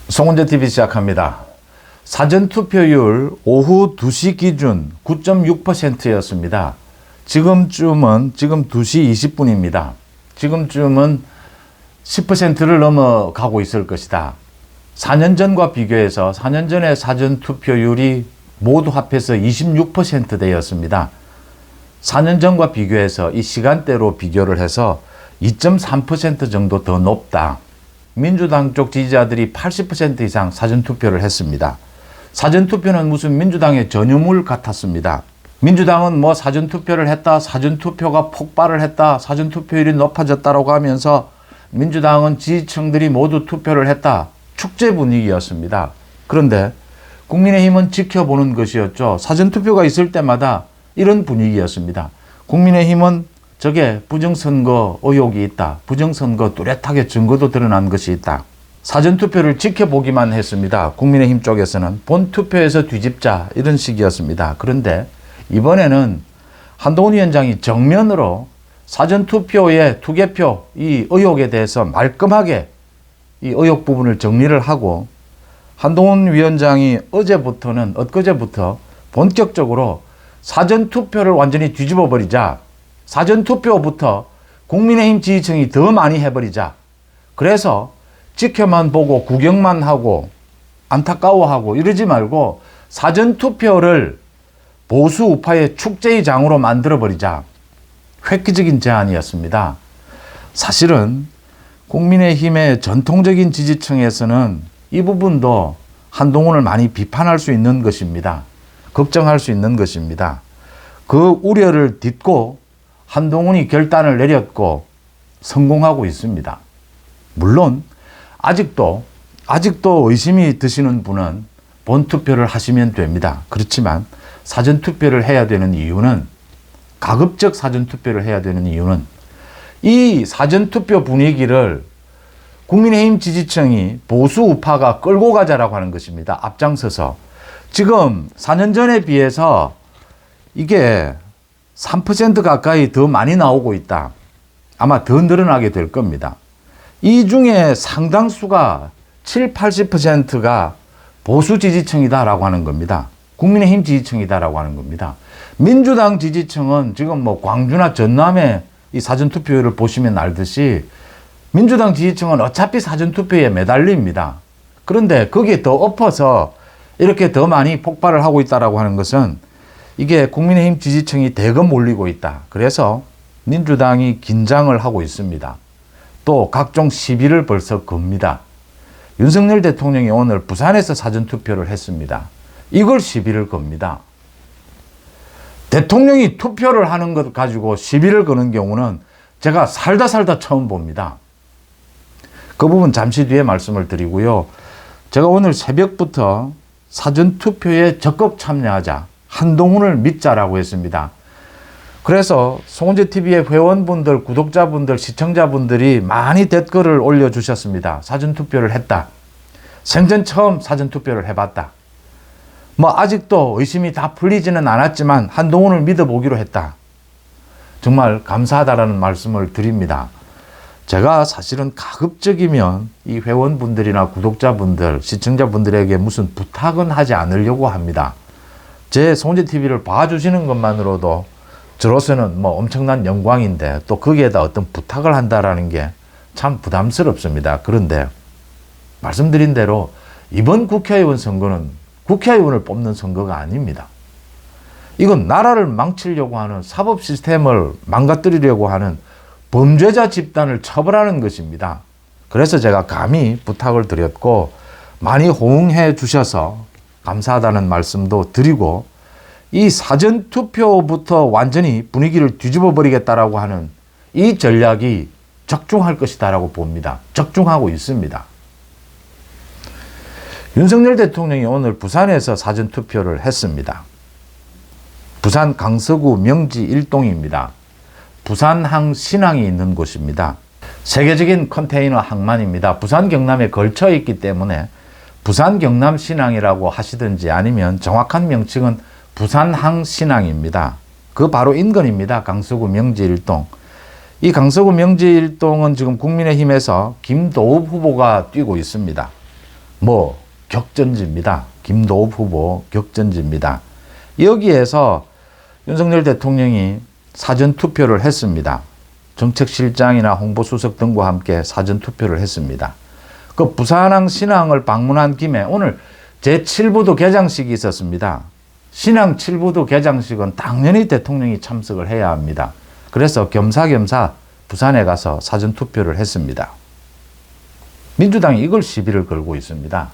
송은재TV 시작합니다. 사전투표율 오후 2시 기준 9.6%였습니다. 지금 2시 20분입니다. 지금쯤은 10%를 넘어가고 있을 것이다. 4년 전과 비교해서 4년 전에 사전투표율이 모두 합해서 26%대였습니다. 4년 전과 비교해서 이 시간대로 비교를 해서 2.3% 정도 더 높다. 민주당 쪽 지지자들이 80% 이상 사전투표를 했습니다. 사전투표는 무슨 민주당의 전유물 같았습니다. 민주당은 뭐 사전투표를 했다, 사전투표가 폭발을 했다, 사전투표율이 높아졌다라고 하면서 민주당은 지지층들이 모두 투표를 했다. 축제 분위기였습니다. 그런데 국민의힘은 지켜보는 것이었죠. 사전투표가 있을 때마다 이런 분위기였습니다. 국민의힘은 저게 부정선거 의혹이 있다. 부정선거 뚜렷하게 증거도 드러난 것이 있다. 사전투표를 지켜보기만 했습니다. 국민의힘 쪽에서는 본투표에서 뒤집자 이런 식이었습니다. 그런데 이번에는 한동훈 위원장이 정면으로 사전투표의 투개표 이 의혹에 대해서 말끔하게 이 의혹 부분을 정리를 하고 한동훈 위원장이 엊그제부터 본격적으로 사전투표를 완전히 뒤집어 버리자. 사전투표부터 국민의힘 지지층이 더 많이 해버리자. 그래서 지켜만 보고 구경만 하고 안타까워하고 이러지 말고 사전투표를 보수 우파의 축제의 장으로 만들어버리자. 획기적인 제안이었습니다. 사실은 국민의힘의 전통적인 지지층에서는 이 부분도 한동훈을 많이 비판할 수 있는 것입니다. 걱정할 수 있는 것입니다. 그 우려를 딛고 한동훈이 결단을 내렸고 성공하고 있습니다. 물론 아직도 의심이 드시는 분은 본투표를 하시면 됩니다. 그렇지만 사전투표를 해야 되는 이유는 가급적 사전투표를 해야 되는 이유는 이 사전투표 분위기를 국민의힘 지지층이 보수 우파가 끌고 가자라고 하는 것입니다. 앞장서서. 지금 4년 전에 비해서 이게 3% 가까이 더 많이 나오고 있다. 아마 더 늘어나게 될 겁니다. 이 중에 상당수가 7, 80%가 보수 지지층이다라고 하는 겁니다. 국민의힘 지지층이다라고 하는 겁니다. 민주당 지지층은 지금 뭐 광주나 전남의 이 사전투표율을 보시면 알듯이 민주당 지지층은 어차피 사전투표에 매달립니다. 그런데 거기에 더 엎어서 이렇게 더 많이 폭발을 하고 있다라고 하는 것은 이게 국민의힘 지지층이 대거 몰리고 있다. 그래서 민주당이 긴장을 하고 있습니다. 또 각종 시비를 벌써 겁니다. 윤석열 대통령이 오늘 부산에서 사전투표를 했습니다. 이걸 시비를 겁니다. 대통령이 투표를 하는 것 가지고 시비를 거는 경우는 제가 살다 처음 봅니다. 그 부분 잠시 뒤에 말씀을 드리고요. 제가 오늘 새벽부터 사전투표에 적극 참여하자. 한동훈을 믿자라고 했습니다. 그래서 송은재TV의 회원분들, 구독자분들, 시청자분들이 많이 댓글을 올려주셨습니다. 사전투표를 했다. 생전 처음 사전투표를 해봤다. 뭐 아직도 의심이 다 풀리지는 않았지만 한동훈을 믿어보기로 했다. 정말 감사하다라는 말씀을 드립니다. 제가 사실은 가급적이면 이 회원분들이나 구독자분들, 시청자분들에게 무슨 부탁은 하지 않으려고 합니다. 제 송은재TV를 봐주시는 것만으로도 저로서는 뭐 엄청난 영광인데 또 거기에다 어떤 부탁을 한다라는 게 참 부담스럽습니다. 그런데 말씀드린 대로 이번 국회의원 선거는 국회의원을 뽑는 선거가 아닙니다. 이건 나라를 망치려고 하는 사법 시스템을 망가뜨리려고 하는 범죄자 집단을 처벌하는 것입니다. 그래서 제가 감히 부탁을 드렸고 많이 호응해 주셔서 감사하다는 말씀도 드리고 이 사전투표부터 완전히 분위기를 뒤집어 버리겠다라고 하는 이 전략이 적중할 것이다라고 봅니다. 적중하고 있습니다. 윤석열 대통령이 오늘 부산에서 사전투표를 했습니다. 부산 강서구 명지 1동입니다. 부산항 신항이 있는 곳입니다. 세계적인 컨테이너 항만입니다. 부산 경남에 걸쳐 있기 때문에 부산 경남 신항이라고 하시든지 아니면 정확한 명칭은 부산항 신항입니다. 그 바로 인근입니다. 강서구 명지 1동. 이 강서구 명지 1동은 지금 국민의힘에서 김도읍 후보가 뛰고 있습니다. 뭐 격전지입니다. 김도읍 후보 격전지입니다. 여기에서 윤석열 대통령이 사전투표를 했습니다. 정책실장이나 홍보수석 등과 함께 사전투표를 했습니다. 그 부산항 신항을 방문한 김에 오늘 제7부도 개장식이 있었습니다. 신항 7부도 개장식은 당연히 대통령이 참석을 해야 합니다. 그래서 겸사겸사 부산에 가서 사전투표를 했습니다. 민주당이 이걸 시비를 걸고 있습니다.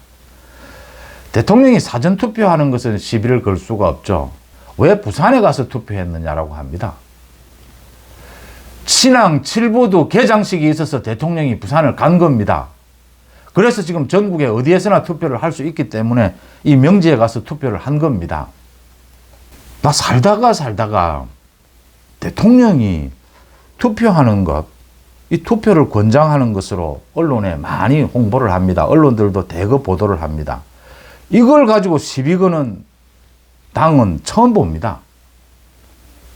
대통령이 사전투표하는 것은 시비를 걸 수가 없죠. 왜 부산에 가서 투표했느냐라고 합니다. 신항 7부도 개장식이 있어서 대통령이 부산을 간 겁니다. 그래서 지금 전국에 어디에서나 투표를 할 수 있기 때문에 이 명지에 가서 투표를 한 겁니다. 나 살다가 대통령이 투표하는 것, 이 투표를 권장하는 것으로 언론에 많이 홍보를 합니다. 언론들도 대거 보도를 합니다. 이걸 가지고 시비 거는 당은 처음 봅니다.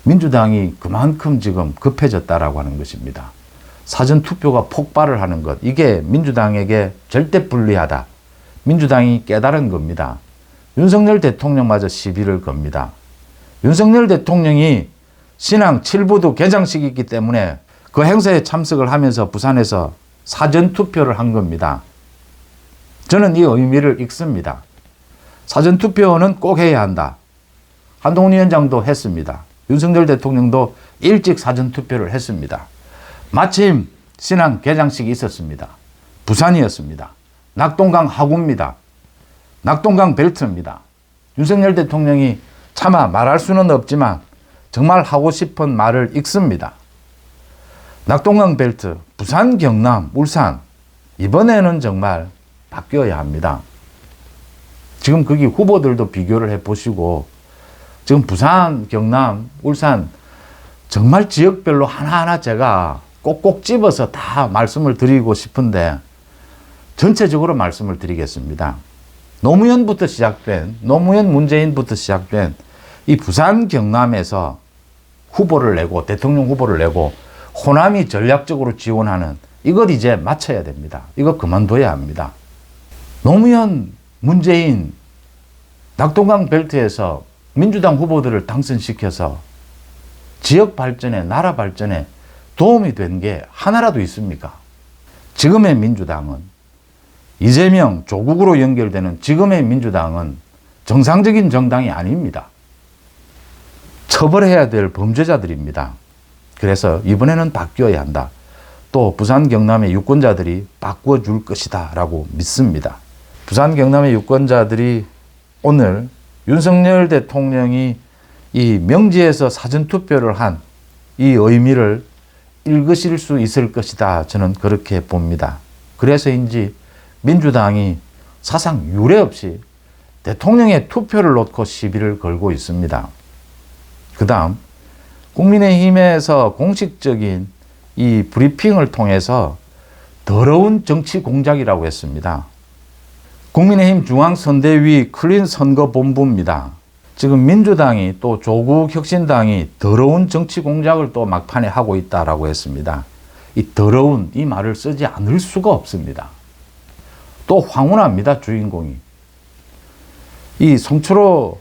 민주당이 그만큼 지금 급해졌다라고 하는 것입니다. 사전투표가 폭발을 하는 것, 이게 민주당에게 절대 불리하다. 민주당이 깨달은 겁니다. 윤석열 대통령마저 시비를 겁니다. 윤석열 대통령이 신항 7부도 개장식이 있기 때문에 그 행사에 참석을 하면서 부산에서 사전투표를 한 겁니다. 저는 이 의미를 읽습니다. 사전투표는 꼭 해야 한다. 한동훈 위원장도 했습니다. 윤석열 대통령도 일찍 사전투표를 했습니다. 마침 신항 개장식이 있었습니다. 부산이었습니다. 낙동강 하구입니다. 낙동강 벨트입니다. 윤석열 대통령이 차마 말할 수는 없지만 정말 하고 싶은 말을 읽습니다. 낙동강 벨트, 부산, 경남, 울산, 이번에는 정말 바뀌어야 합니다. 지금 거기 후보들도 비교를 해보시고 지금 부산, 경남, 울산 정말 지역별로 하나하나 제가 꼭꼭 집어서 다 말씀을 드리고 싶은데 전체적으로 말씀을 드리겠습니다. 노무현부터 시작된, 노무현 문재인부터 시작된 이 부산, 경남에서 후보를 내고 대통령 후보를 내고 호남이 전략적으로 지원하는 이것 이제 마쳐야 됩니다. 이거 그만둬야 합니다. 노무현, 문재인, 낙동강 벨트에서 민주당 후보들을 당선시켜서 지역 발전에, 나라 발전에 도움이 된 게 하나라도 있습니까? 지금의 민주당은 이재명, 조국으로 연결되는 지금의 민주당은 정상적인 정당이 아닙니다. 처벌해야 될 범죄자들입니다. 그래서 이번에는 바뀌어야 한다. 또 부산, 경남의 유권자들이 바꿔줄 것이다 라고 믿습니다. 부산, 경남의 유권자들이 오늘 윤석열 대통령이 이 명지에서 사전투표를 한 이 의미를 읽으실 수 있을 것이다. 저는 그렇게 봅니다. 그래서인지 민주당이 사상 유례 없이 대통령의 투표를 놓고 시비를 걸고 있습니다. 그 다음 국민의힘에서 공식적인 이 브리핑을 통해서 더러운 정치 공작이라고 했습니다. 국민의힘 중앙선대위 클린 선거본부입니다. 지금 민주당이 또 조국 혁신당이 더러운 정치 공작을 또 막판에 하고 있다라고 했습니다. 이 더러운 이 말을 쓰지 않을 수가 없습니다. 또 황운하입니다. 주인공이. 이 송철호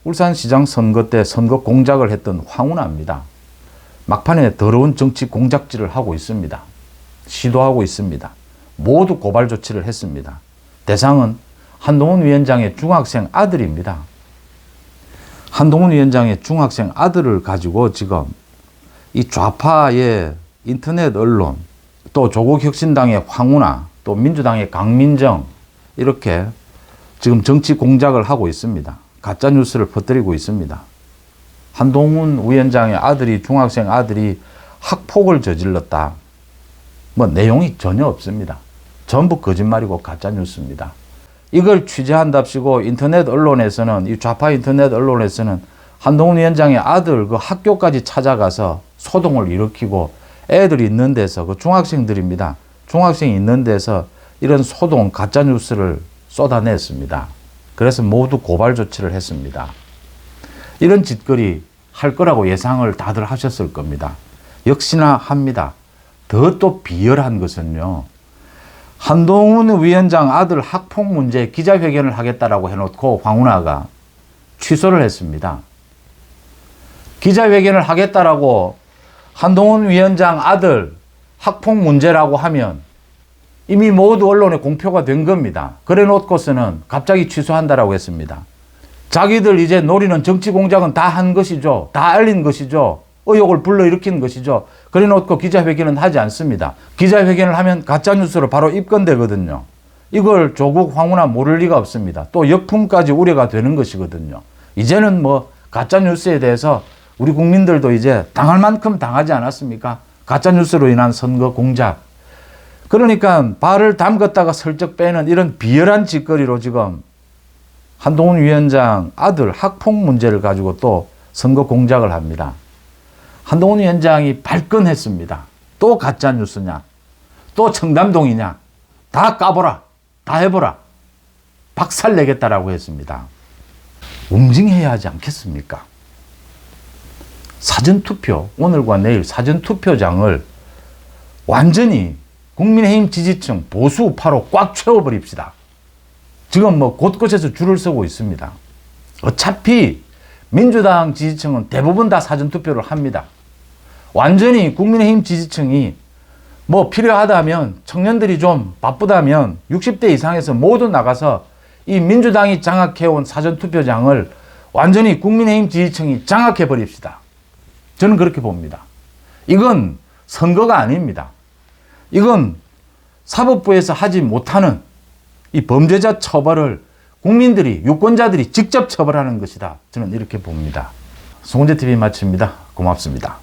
울산시장 선거 때 선거 공작을 했던 황운하입니다. 막판에 더러운 정치 공작질을 하고 있습니다. 시도하고 있습니다. 모두 고발 조치를 했습니다. 대상은 한동훈 위원장의 중학생 아들입니다. 한동훈 위원장의 중학생 아들을 가지고 지금 이 좌파의 인터넷 언론, 또 조국 혁신당의 황운하, 또 민주당의 강민정 이렇게 지금 정치 공작을 하고 있습니다. 가짜 뉴스를 퍼뜨리고 있습니다. 한동훈 위원장의 아들이, 중학생 아들이 학폭을 저질렀다. 뭐 내용이 전혀 없습니다. 전부 거짓말이고 가짜 뉴스입니다. 이걸 취재한답시고 인터넷 언론에서는, 이 좌파 인터넷 언론에서는 한동훈 위원장의 아들 그 학교까지 찾아가서 소동을 일으키고 애들이 있는 데서, 그 중학생들입니다. 중학생이 있는 데서 이런 소동, 가짜 뉴스를 쏟아냈습니다. 그래서 모두 고발 조치를 했습니다. 이런 짓거리 할 거라고 예상을 다들 하셨을 겁니다. 역시나 합니다. 더 또 비열한 것은요, 한동훈 위원장 아들 학폭 문제 기자회견을 하겠다라고 해놓고 황운하가 취소를 했습니다. 기자회견을 하겠다라고 한동훈 위원장 아들 학폭 문제라고 하면 이미 모두 언론에 공표가 된 겁니다. 그래 놓고서는 갑자기 취소한다라고 했습니다. 자기들 이제 노리는 정치 공작은 다 한 것이죠. 다 알린 것이죠. 의혹을 불러일으킨 것이죠. 그래 놓고 기자회견은 하지 않습니다. 기자회견을 하면 가짜뉴스로 바로 입건되거든요. 이걸 조국 황운하 모를 리가 없습니다. 또 역풍까지 우려가 되는 것이거든요. 이제는 뭐 가짜뉴스에 대해서 우리 국민들도 이제 당할 만큼 당하지 않았습니까? 가짜뉴스로 인한 선거 공작. 그러니까 발을 담갔다가 슬쩍 빼는 이런 비열한 짓거리로 지금 한동훈 위원장 아들 학폭 문제를 가지고 또 선거 공작을 합니다. 한동훈 위원장이 발끈했습니다. 또 가짜뉴스냐? 또 청담동이냐? 다 까보라. 다 해보라. 박살내겠다라고 했습니다. 응징해야 하지 않겠습니까? 사전투표, 오늘과 내일 사전투표장을 완전히 국민의힘 지지층 보수 우파로 꽉 채워버립시다. 지금 뭐 곳곳에서 줄을 서고 있습니다. 어차피 민주당 지지층은 대부분 다 사전투표를 합니다. 완전히 국민의힘 지지층이 뭐 필요하다면 청년들이 좀 바쁘다면 60대 이상에서 모두 나가서 이 민주당이 장악해온 사전투표장을 완전히 국민의힘 지지층이 장악해버립시다. 저는 그렇게 봅니다. 이건 선거가 아닙니다. 이건 사법부에서 하지 못하는 이 범죄자 처벌을 국민들이, 유권자들이 직접 처벌하는 것이다. 저는 이렇게 봅니다. 송은재TV 마칩니다. 고맙습니다.